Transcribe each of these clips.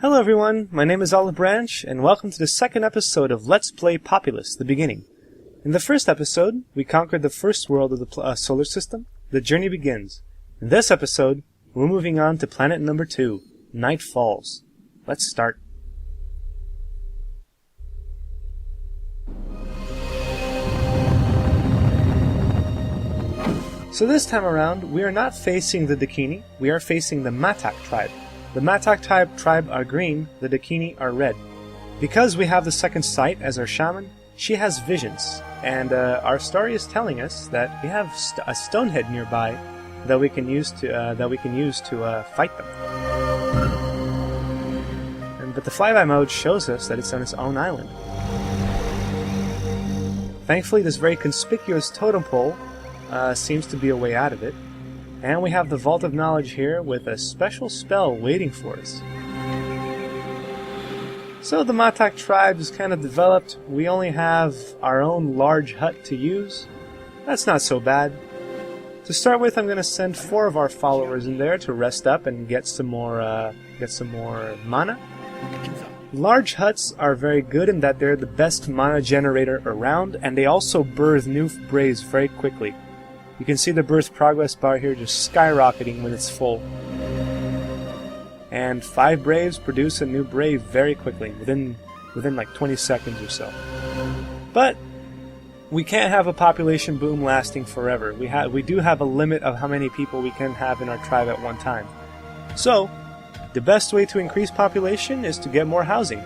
Hello everyone, my name is Olive Branch, and welcome to the second episode of Let's Play Populous, the beginning. In the first episode, we conquered the first world of the solar system. The journey begins. In this episode, we're moving on to planet number 2, Night Falls. Let's start. So this time around, we are not facing the Dakini, we are facing the Matak tribe. The Matak tribe are green, the Dakini are red. Because we have the second sight as our shaman, she has visions, and our story is telling us that we have a stonehead nearby that we can use to fight them. But the flyby mode shows us that it's on its own island. Thankfully, this very conspicuous totem pole seems to be a way out of it. And we have the Vault of Knowledge here with a special spell waiting for us. So the Matak tribe is kind of developed. We only have our own large hut to use. That's not so bad. To start with, I'm going to send 4 of our followers in there to rest up and get some more mana. Large huts are very good in that they're the best mana generator around, and they also birth new braves very quickly. You can see the birth progress bar here just skyrocketing when it's full. And 5 braves produce a new brave very quickly, within like 20 seconds or so. But we can't have a population boom lasting forever. We do have a limit of how many people we can have in our tribe at one time. So, the best way to increase population is to get more housing.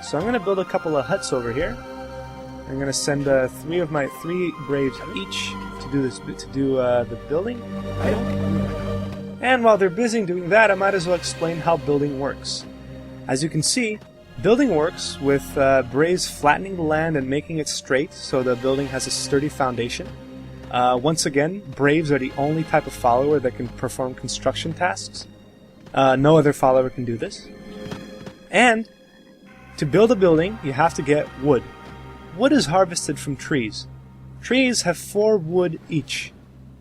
So I'm going to build a couple of huts over here. I'm going to send 3 of my 3 braves each to do the building. And while they're busy doing that, I might as well explain how building works. As you can see, building works with braves flattening the land and making it straight so the building has a sturdy foundation. Once again, braves are the only type of follower that can perform construction tasks. No other follower can do this. And to build a building, you have to get wood. Wood is harvested from trees. Trees have 4 wood each.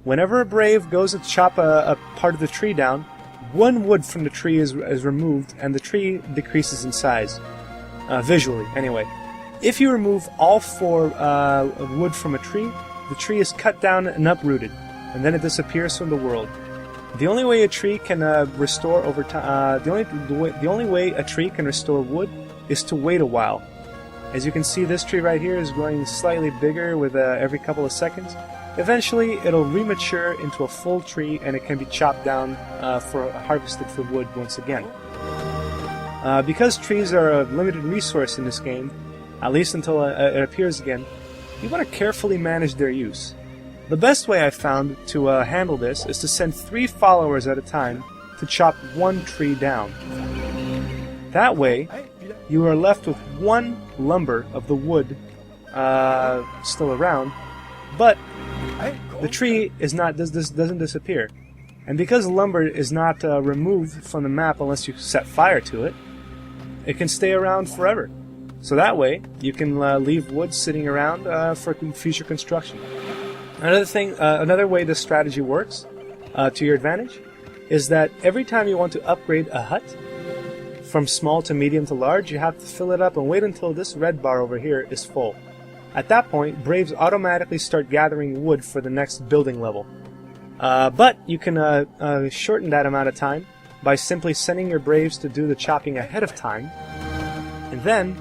Whenever a brave goes to chop a part of the tree down, 1 wood from the tree is removed and the tree decreases in size. Visually, anyway. If you remove all 4 wood from a tree, the tree is cut down and uprooted, and then it disappears from the world. The only way a tree can restore over time, the only way a tree can restore wood is to wait a while. As you can see, this tree right here is growing slightly bigger with every couple of seconds. Eventually, it'll remature into a full tree, and it can be chopped down harvested for wood once again. Because trees are a limited resource in this game, at least until it appears again, you want to carefully manage their use. The best way I've found to handle this is to send 3 followers at a time to chop 1 tree down. That way, you are left with 1 lumber of the wood still around, but the tree doesn't disappear. And because lumber is not removed from the map unless you set fire to it, it can stay around forever. So that way, you can leave wood sitting around for future construction. Another way this strategy works, to your advantage, is that every time you want to upgrade a hut, from small to medium to large, you have to fill it up and wait until this red bar over here is full. At that point, braves automatically start gathering wood for the next building level. But you can shorten that amount of time by simply sending your braves to do the chopping ahead of time. And then,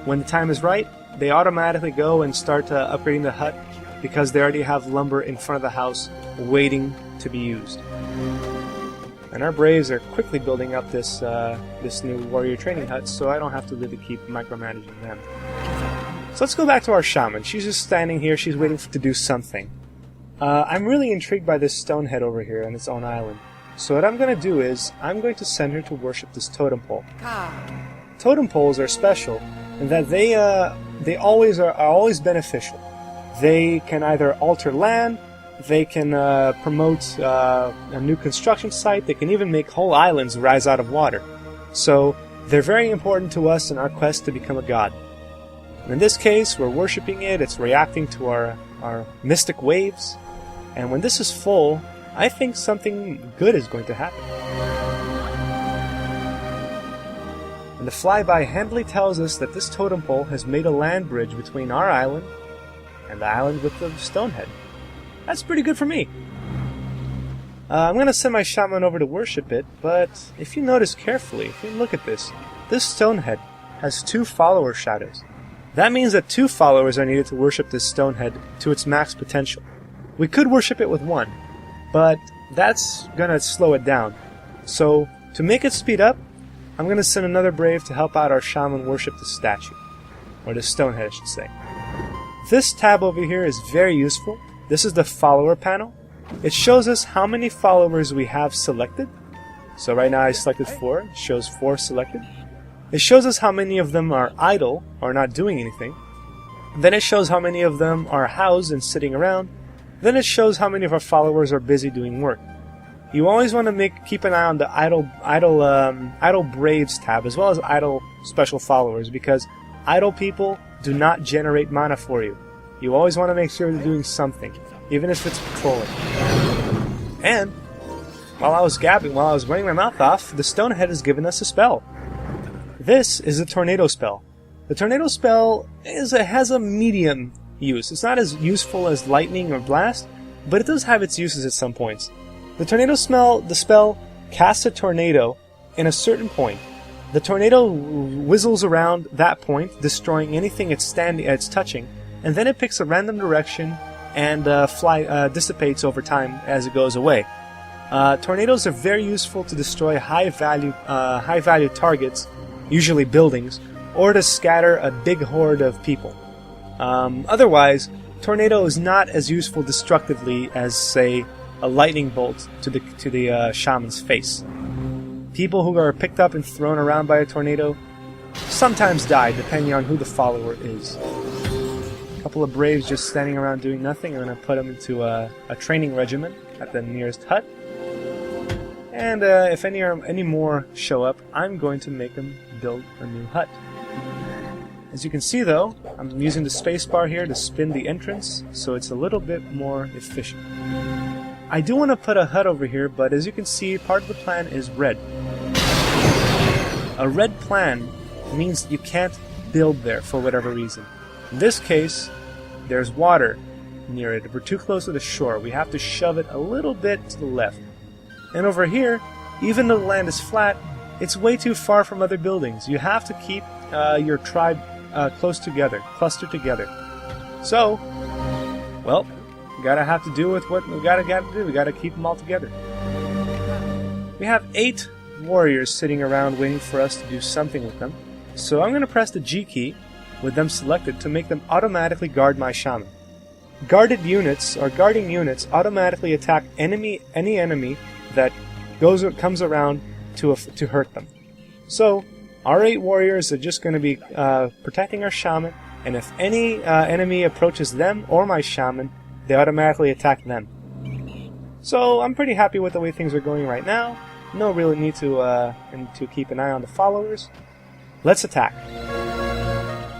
when the time is right, they automatically go and start upgrading the hut because they already have lumber in front of the house waiting to be used. And our braves are quickly building up this new warrior training hut, so I don't have to really keep micromanaging them. So let's go back to our shaman. She's just standing here, she's waiting to do something. I'm really intrigued by this stonehead over here on its own island. So what I'm going to do is, I'm going to send her to worship this totem pole. Totem poles are special in that they are always beneficial. They can either alter land, they can promote a new construction site, they can even make whole islands rise out of water. So they're very important to us in our quest to become a god. And in this case, we're worshipping it, it's reacting to our mystic waves, and when this is full, I think something good is going to happen. and the flyby handily tells us that this totem pole has made a land bridge between our island and the island with the stone head. That's pretty good for me. I'm going to send my shaman over to worship it, but if you notice carefully, if you look at this stone head has 2 follower shadows. That means that 2 followers are needed to worship this stone head to its max potential. We could worship it with 1, but that's going to slow it down. So, to make it speed up, I'm going to send another brave to help out our shaman worship the statue. Or the stone head, I should say. This tab over here is very useful. This is the follower panel. It shows us how many followers we have selected. So right now I selected 4. It shows 4 selected. It shows us how many of them are idle, or not doing anything. Then it shows how many of them are housed and sitting around. Then it shows how many of our followers are busy doing work. You always want to keep an eye on the idle braves tab, as well as idle special followers, because idle people do not generate mana for you. You always want to make sure they're doing something, even if it's patrolling. And while I was gabbing, while I was running my mouth off, the Stonehead has given us a spell. This is a tornado spell. The tornado spell has a medium use. It's not as useful as lightning or blast, but it does have its uses at some points. The spell casts a tornado in a certain point. The tornado whizzles around that point, destroying anything it's touching, and then it picks a random direction and dissipates over time as it goes away. Tornadoes are very useful to destroy high value targets, usually buildings, or to scatter a big horde of people. Otherwise, tornado is not as useful destructively as, say, a lightning bolt to the shaman's face. People who are picked up and thrown around by a tornado sometimes die, depending on who the follower is. A couple of braves just standing around doing nothing. I'm going to put them into a training regiment at the nearest hut. And if any more show up, I'm going to make them build a new hut. As you can see, though, I'm using the spacebar here to spin the entrance, so it's a little bit more efficient. I do want to put a hut over here, but as you can see, part of the plan is red. A red plan means you can't build there for whatever reason. In this case, there's water near it. If we're too close to the shore, we have to shove it a little bit to the left. And over here, even though the land is flat, it's way too far from other buildings. You have to keep your tribe close together, clustered together. So, well, we gotta have to do with what we gotta do. We gotta keep them all together. We have 8 warriors sitting around waiting for us to do something with them. So I'm gonna press the G key with them selected to make them automatically guard my shaman. Guarding units automatically attack any enemy that comes around to hurt them. So our 8 warriors are just going to be protecting our shaman, and if any enemy approaches them or my shaman, they automatically attack them. So I'm pretty happy with the way things are going right now. No real need to keep an eye on the followers. Let's attack.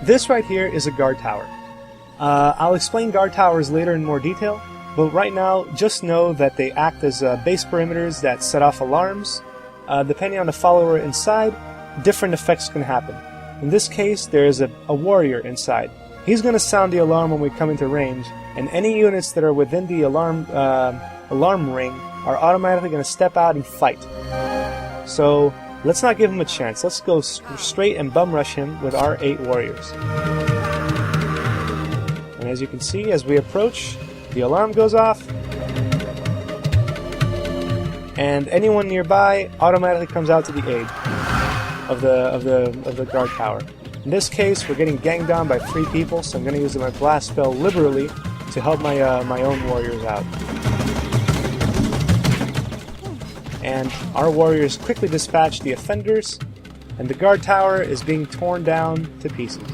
This right here is a guard tower. I'll explain guard towers later in more detail, but right now just know that they act as base perimeters that set off alarms. Depending on the follower inside, different effects can happen. In this case, there is a warrior inside. He's going to sound the alarm when we come into range, and any units that are within the alarm ring are automatically going to step out and fight. So let's not give him a chance. Let's go straight and bum rush him with our 8 warriors. And as you can see, as we approach, the alarm goes off, and anyone nearby automatically comes out to the aid of the guard tower. In this case, we're getting ganged on by 3 people, so I'm going to use my blast spell liberally to help my own warriors out. And our warriors quickly dispatch the offenders, and the guard tower is being torn down to pieces.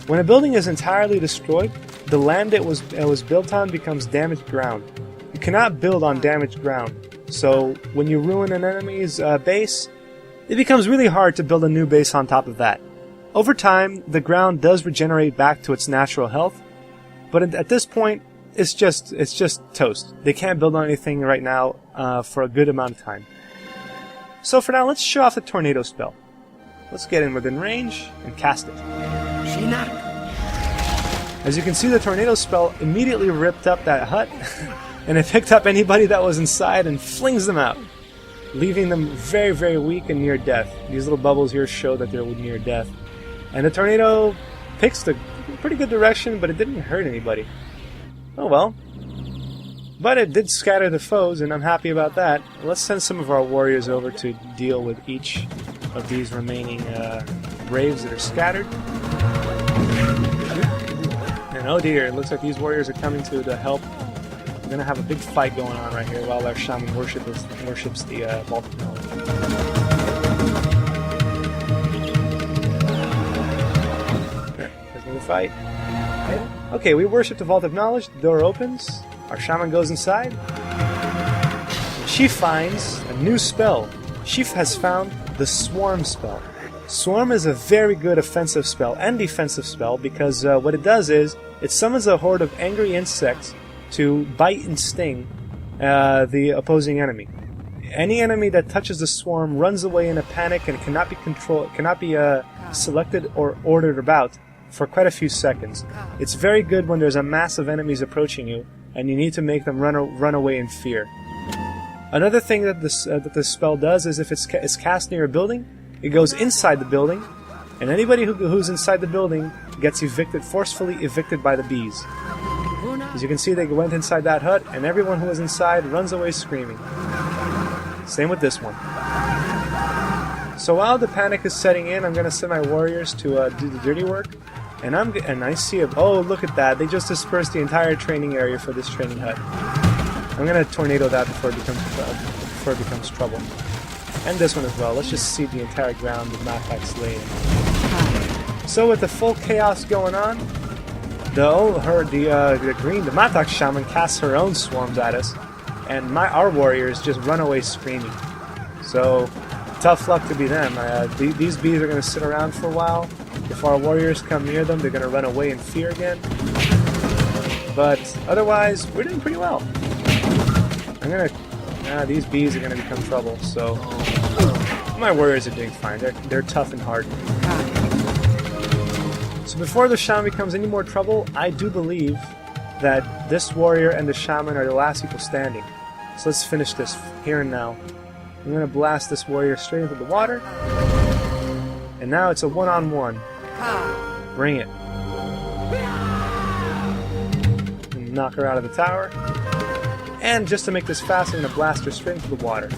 When a building is entirely destroyed, the land it was built on becomes damaged ground. You cannot build on damaged ground, so when you ruin an enemy's base, it becomes really hard to build a new base on top of that. Over time, the ground does regenerate back to its natural health, but at this point, it's just toast. They can't build on anything right now for a good amount of time. So for now, let's show off the tornado spell. Let's get in within range and cast it. As you can see, the tornado spell immediately ripped up that hut, and it picked up anybody that was inside and flings them out, leaving them very, very weak and near death. These little bubbles here show that they're near death. And the tornado picks the pretty good direction, but it didn't hurt anybody. Oh well. But it did scatter the foes, and I'm happy about that. Let's send some of our warriors over to deal with each of these remaining braves that are scattered. And oh dear, it looks like these warriors are coming to help. We're going to have a big fight going on right here while our shaman worships the vault of knowledge. There's another fight. Okay, we worship the vault of knowledge. The door opens. Our shaman goes inside. She finds a new spell. She has found the Swarm spell. Swarm is a very good offensive spell and defensive spell because what it does is it summons a horde of angry insects to bite and sting the opposing enemy. Any enemy that touches the swarm runs away in a panic and cannot be selected or ordered about for quite a few seconds. It's very good when there's a mass of enemies approaching you and you need to make them run away in fear. Another thing that this spell does is if it's cast near a building, it goes inside the building, and anybody who's inside the building gets forcefully evicted by the bees. As you can see, they went inside that hut, and everyone who was inside runs away screaming. Same with this one. So while the panic is setting in, I'm going to send my warriors to do the dirty work. And I see oh, look at that. They just dispersed the entire training area for this training hut. I'm going to tornado that before it becomes trouble. And this one as well. Let's just see the entire ground with Matak's laying. So with the full chaos going on, the Matak shaman casts her own swarms at us, and our warriors just run away screaming. So tough luck to be them. These bees are going to sit around for a while. If our warriors come near them, they're going to run away in fear again. But otherwise, we're doing pretty well. These bees are going to become trouble, so my warriors are doing fine. They're tough and hard. So before the shaman becomes any more trouble, I do believe that this warrior and the shaman are the last people standing. So let's finish this here and now. I'm going to blast this warrior straight into the water. And now it's a one-on-one. Bring it. And knock her out of the tower. And just to make this fast, I'm going to blast her straight into the water.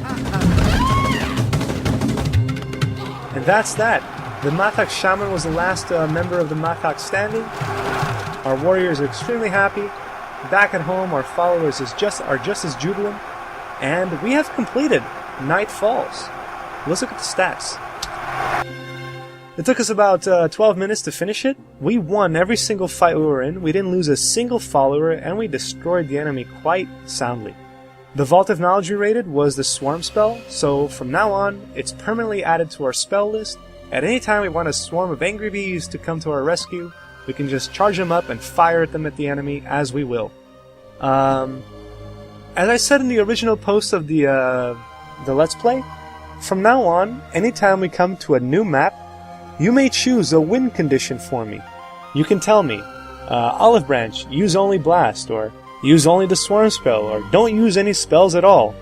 And that's that. The Matak shaman was the last member of the Matak standing. Our warriors are extremely happy. Back at home, our followers are just as jubilant. And we have completed Night Falls. Let's look at the stats. It took us about 12 minutes to finish it. We won every single fight we were in. We didn't lose a single follower, and we destroyed the enemy quite soundly. The Vault of Knowledge we rated was the Swarm spell, so from now on, it's permanently added to our spell list. At any time we want a swarm of angry bees to come to our rescue, we can just charge them up and fire at them at the enemy as we will. As I said in the original post of the Let's Play, from now on, anytime we come to a new map, you may choose a win condition for me. You can tell me, Olive Branch, use only Blast, or use only the Swarm spell, or don't use any spells at all.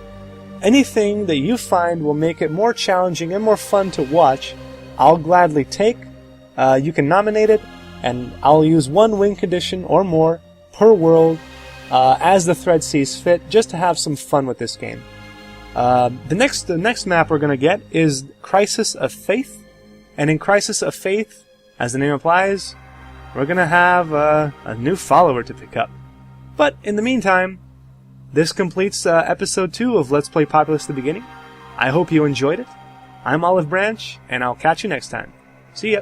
Anything that you find will make it more challenging and more fun to watch, I'll gladly take. You can nominate it, and I'll use one win condition or more per world as the thread sees fit, just to have some fun with this game. The next map we're going to get is Crisis of Faith. And in Crisis of Faith, as the name implies, we're going to have a new follower to pick up. But in the meantime, this completes episode 2 of Let's Play Populous the Beginning. I hope you enjoyed it. I'm Olive Branch, and I'll catch you next time. See ya!